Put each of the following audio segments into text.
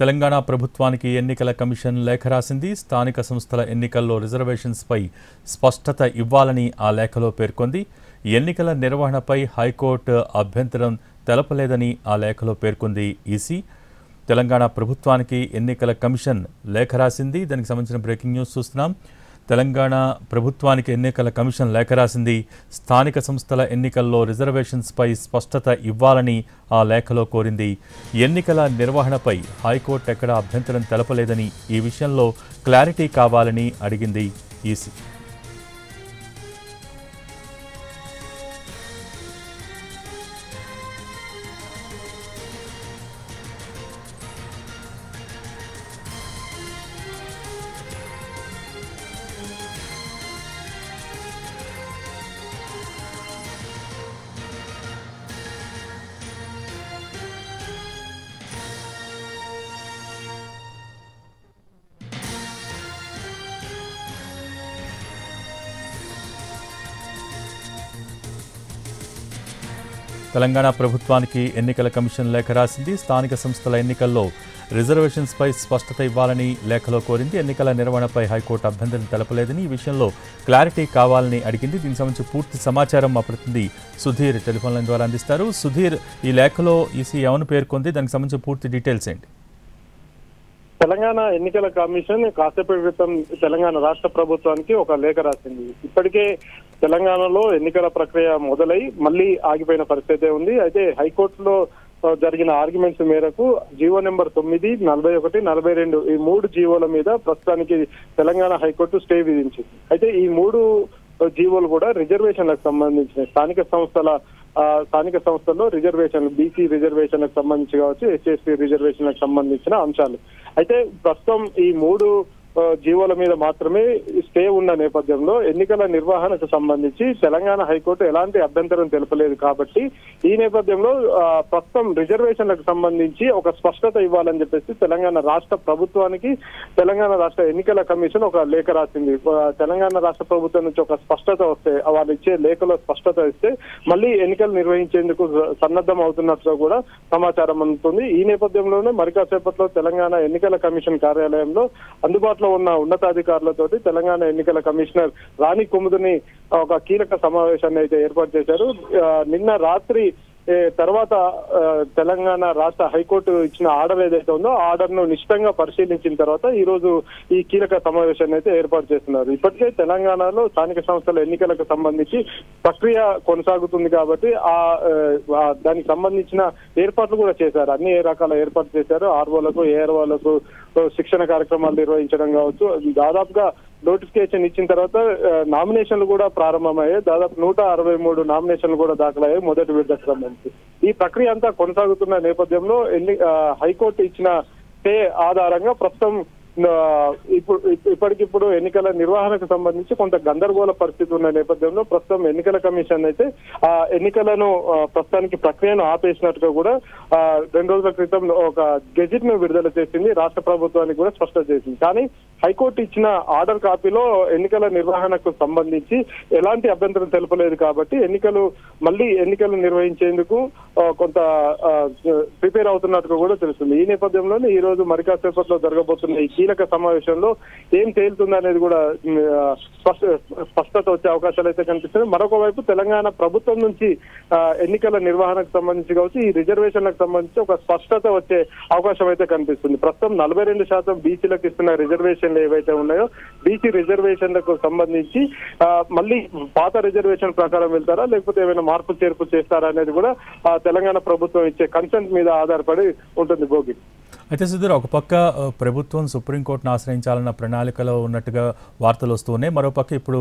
తెలంగాణ ప్రభుత్వానికి ఎన్నికల కమిషన్ లేఖ రాసింది. స్థానిక సంస్థల ఎన్నికల్లో రిజర్వేషన్స్పై స్పష్టత ఇవ్వాలని ఆ లేఖలో పేర్కొంది. ఎన్నికల నిర్వహణపై హైకోర్టు అభ్యంతరం తెలపలేదని ఆ లేఖలో పేర్కొంది ఈసీ. తెలంగాణ ప్రభుత్వానికి ఎన్నికల కమిషన్ లేఖ రాసింది. దానికి సంబంధించిన బ్రేకింగ్ న్యూస్ చూస్తున్నాం. తెలంగాణ ప్రభుత్వానికి ఎన్నికల కమిషన్ లేఖ రాసింది. స్థానిక సంస్థల ఎన్నికల్లో రిజర్వేషన్స్పై స్పష్టత ఇవ్వాలని ఆ లేఖలో కోరింది. ఎన్నికల నిర్వహణపై హైకోర్టు ఎక్కడా అభ్యంతరం తెలపలేదని, ఈ విషయంలో క్లారిటీ కావాలని అడిగింది ఈసీ. తెలంగాణ ప్రభుత్వానికి ఎన్నికల కమిషన్ లేఖ రాసింది. స్థానిక సంస్థల ఎన్నికల్లో రిజర్వేషన్స్పై స్పష్టత ఇవ్వాలని లేఖలో కోరింది. ఎన్నికల నిర్వహణపై హైకోర్టు అభ్యంతరం తెలపలేదని, ఈ విషయంలో క్లారిటీ కావాలని అడిగింది. దీనికి సంబంధించి పూర్తి సమాచారం మా ప్రతినిధి సుధీర్ టెలిఫోన్ లైన్ ద్వారా అందిస్తారు. సుధీర్, ఈ లేఖలో ఈసీ ఏమని పేర్కొంది, దానికి సంబంధించి పూర్తి డీటెయిల్స్ ఏంటి? తెలంగాణ ఎన్నికల కమిషన్ కాసేపటి క్రితం తెలంగాణ రాష్ట్ర ప్రభుత్వానికి ఒక లేఖ రాసింది. ఇప్పటికే తెలంగాణలో ఎన్నికల ప్రక్రియ మొదలై మళ్ళీ ఆగిపోయిన పరిస్థితి ఉంది. అయితే హైకోర్టులో జరిగిన ఆర్గ్యుమెంట్స్ మేరకు జీవో నెంబర్ 9, 41, 42 ఈ 3 జీవోల మీద ప్రస్తుతానికి తెలంగాణ హైకోర్టు స్టే విధించింది. అయితే ఈ 3 జీవోలు కూడా రిజర్వేషన్లకు సంబంధించిన స్థానిక సంస్థల్లో రిజర్వేషన్లు, బీసీ రిజర్వేషన్లకు సంబంధించి కావచ్చు, ఎస్సీ రిజర్వేషన్లకు సంబంధించిన అంశాలు. అయితే ప్రస్తుతం ఈ 3 జీవోల మీద మాత్రమే స్టే ఉన్న నేపథ్యంలో ఎన్నికల నిర్వహణకు సంబంధించి తెలంగాణ హైకోర్టు ఎలాంటి అభ్యంతరం తెలపలేదు. కాబట్టి ఈ నేపథ్యంలో ప్రస్తుతం రిజర్వేషన్లకు సంబంధించి ఒక స్పష్టత ఇవ్వాలని చెప్పేసి తెలంగాణ రాష్ట్ర ప్రభుత్వానికి తెలంగాణ రాష్ట్ర ఎన్నికల కమిషన్ ఒక లేఖ రాసింది. తెలంగాణ రాష్ట్ర ప్రభుత్వం నుంచి ఒక స్పష్టత వస్తే, వాళ్ళు ఇచ్చే లేఖలో స్పష్టత ఇస్తే మళ్ళీ ఎన్నికలు నిర్వహించేందుకు సన్నద్ధం అవుతున్నట్లు కూడా సమాచారం అందుతుంది. ఈ నేపథ్యంలోనే మరి కాసేపట్లో తెలంగాణ ఎన్నికల కమిషన్ కార్యాలయంలో అందుబాటులో ఉన్న ఉన్నతాధికారులతోటి తెలంగాణ ఎన్నికల కమిషనర్ రాణి కుముదిని ఒక కీలక సమావేశాన్ని అయితే ఏర్పాటు చేశారు. నిన్న రాత్రి తర్వాత తెలంగాణ రాష్ట్ర హైకోర్టు ఇచ్చిన ఆర్డర్ ఏదైతే ఉందో ఆర్డర్ ను నిశ్చితంగా పరిశీలించిన తర్వాత ఈ రోజు ఈ కీలక సమావేశాన్ని అయితే ఏర్పాటు చేస్తున్నారు. ఇప్పటికే తెలంగాణలో స్థానిక సంస్థల ఎన్నికలకు సంబంధించి ప్రక్రియ కొనసాగుతుంది కాబట్టి దానికి సంబంధించిన ఏర్పాట్లు కూడా చేశారు. అన్ని రకాల ఏర్పాట్లు చేశారు. ఆర్ఓలకు, ఏఆర్ఓలకు శిక్షణ కార్యక్రమాలు నిర్వహించడం కావచ్చు. దాదాపుగా నోటిఫికేషన్ ఇచ్చిన తర్వాత నామినేషన్లు కూడా ప్రారంభమయ్యాయి. దాదాపు 163 నామినేషన్లు కూడా దాఖలయ్యాయి మొదటి విడతకు సంబంధించి. ఈ ప్రక్రియ అంతా కొనసాగుతున్న నేపథ్యంలో హైకోర్టు ఇచ్చిన స్టే ఆధారంగా ప్రస్తుతం ఇప్పటికిప్పుడు ఎన్నికల నిర్వహణకు సంబంధించి కొంత గందరగోళ పరిస్థితి ఉన్న నేపథ్యంలో ప్రస్తుతం ఎన్నికల కమిషన్ అయితే ఆ ఎన్నికలను ప్రస్తుతానికి ప్రక్రియను ఆపేసినట్టుగా కూడా 2 రోజుల క్రితం ఒక గెజిట్ ను విడుదల చేసింది. రాష్ట్ర ప్రభుత్వానికి కూడా స్పష్టం చేసింది. కానీ హైకోర్టు ఇచ్చిన ఆర్డర్ కాపీలో ఎన్నికల నిర్వహణకు సంబంధించి ఎలాంటి అభ్యంతరం తెలపలేదు. కాబట్టి మళ్ళీ ఎన్నికలు నిర్వహించేందుకు కొంత ప్రిపేర్ అవుతున్నట్టుగా కూడా తెలుస్తుంది. ఈ నేపథ్యంలోనే ఈ రోజు మరి కాసేపట్లో జరగబోతున్న ఈ కీలక సమావేశంలో ఏం తేలుతుంది అనేది కూడా స్పష్టత వచ్చే అవకాశాలు అయితే కనిపిస్తున్నాయి. మరొక వైపు తెలంగాణ ప్రభుత్వం నుంచి ఎన్నికల నిర్వహణకు సంబంధించి కావచ్చు, ఈ రిజర్వేషన్లకు సంబంధించి ఒక స్పష్టత వచ్చే అవకాశం అయితే కనిపిస్తుంది. ప్రస్తుతం 42% బీసీలకు ఇస్తున్న రిజర్వేషన్లు ఏవైతే ఉన్నాయో బీసీ రిజర్వేషన్లకు సంబంధించి మళ్ళీ పాత రిజర్వేషన్ ప్రకారం వెళ్తారా లేకపోతే ఏమైనా మార్పు చేర్పు చేస్తారా అనేది కూడా తెలంగాణ ప్రభుత్వం ఇచ్చే కన్సెంట్ మీద ఆధారపడి ఉంటుంది. భోగి అయితే సుధీర్, ఒక పక్క ప్రభుత్వం సుప్రీంకోర్టును ఆశ్రయించాలన్న ప్రణాళికలో ఉన్నట్టుగా వార్తలు వస్తున్నాయి. మరోపక్క ఇప్పుడు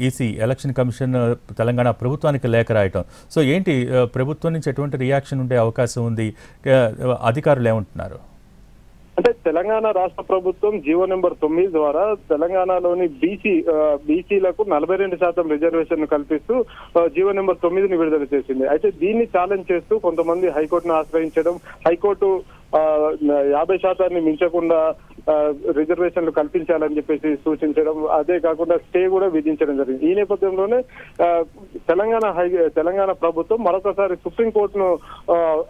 ఈసీ ఎలక్షన్ కమిషన్ తెలంగాణ ప్రభుత్వానికి లేఖ రాయటం. సో ఏంటి ప్రభుత్వం నుంచి ఎటువంటి రియాక్షన్ ఉండే అవకాశం ఉంది? అధికారులు ఏమంటున్నారు? అంటే తెలంగాణ రాష్ట్ర ప్రభుత్వం జీవో నెంబర్ 9 ద్వారా తెలంగాణలోని బీసీలకు 42% రిజర్వేషన్ కల్పిస్తూ జీవో నెంబర్ 9ని విడుదల చేసింది. అయితే దీన్ని ఛాలెంజ్ చేస్తూ కొంతమంది హైకోర్టును ఆశ్రయించడం, హైకోర్టు 50% మించకుండా రిజర్వేషన్లు కల్పించాలని చెప్పేసి సూచించడం, అదే కాకుండా స్టే కూడా విధించడం జరిగింది. ఈ నేపథ్యంలోనే తెలంగాణ ప్రభుత్వం మరొకసారి సుప్రీంకోర్టును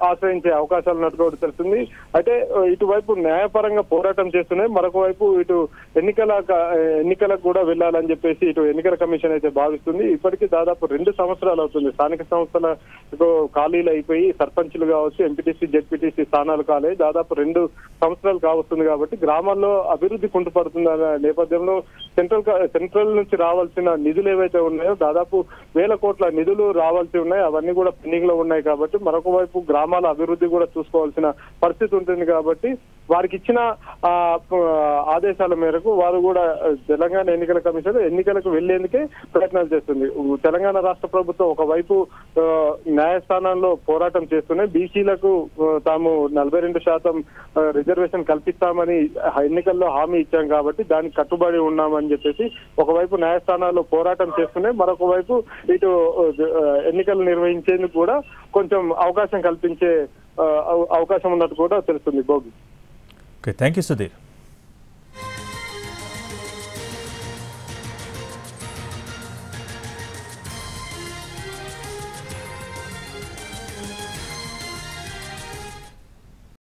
ఆశ్రయించే అవకాశాలు ఉన్నట్టు కూడా తెలుస్తుంది. అయితే ఇటువైపు న్యాయపరంగా పోరాటం చేస్తున్నాయి, మరొక వైపు ఇటు ఎన్నికలకు కూడా వెళ్లాలని చెప్పేసి ఇటు ఎన్నికల కమిషన్ అయితే భావిస్తుంది. ఇప్పటికీ దాదాపు 2 సంవత్సరాలు అవుతుంది స్థానిక సంస్థలకు ఖాళీలు అయిపోయి, సర్పంచులు కావచ్చు, ఎంపీటీసీ జెడ్పీటీసీ స్థానాలు కాలే దాదాపు 2 సంవత్సరాలు కావస్తుంది. కాబట్టి గ్రామాల్లో అభివృద్ధి కుంటుపడుతుందన్న నేపథ్యంలో సెంట్రల్ నుంచి రావాల్సిన నిధులు ఏవైతే ఉన్నాయో దాదాపు 1000 కోట్ల నిధులు రావాల్సి ఉన్నాయి, అవన్నీ కూడా పెండింగ్ లో ఉన్నాయి. కాబట్టి మరొక వైపు గ్రామాల అభివృద్ధి కూడా చూసుకోవాల్సిన పరిస్థితి ఉంటుంది. కాబట్టి వారికి ఇచ్చిన ఆదేశాల మేరకు వారు కూడా తెలంగాణ ఎన్నికల కమిషన్ ఎన్నికలకు వెళ్లేందుకే ప్రయత్నాలు చేస్తుంది. తెలంగాణ రాష్ట్ర ప్రభుత్వం ఒకవైపు న్యాయస్థానంలో పోరాటం చేస్తున్నాయి, బీసీలకు తాము 42% రిజర్వేషన్ కల్పిస్తామని ఎన్నికల్లో హామీ ఇచ్చాం కాబట్టి దానికి కట్టుబడి ఉన్నామని చెప్పేసి ఒకవైపు న్యాయస్థానాల్లో పోరాటం చేస్తున్నాయి, మరొక వైపు ఇటు ఎన్నికలు నిర్వహించేందుకు కూడా కొంచెం అవకాశం కల్పించే అవకాశం ఉన్నట్టు కూడా తెలుస్తుంది. Bhogi. Okay, thank you Sudheer.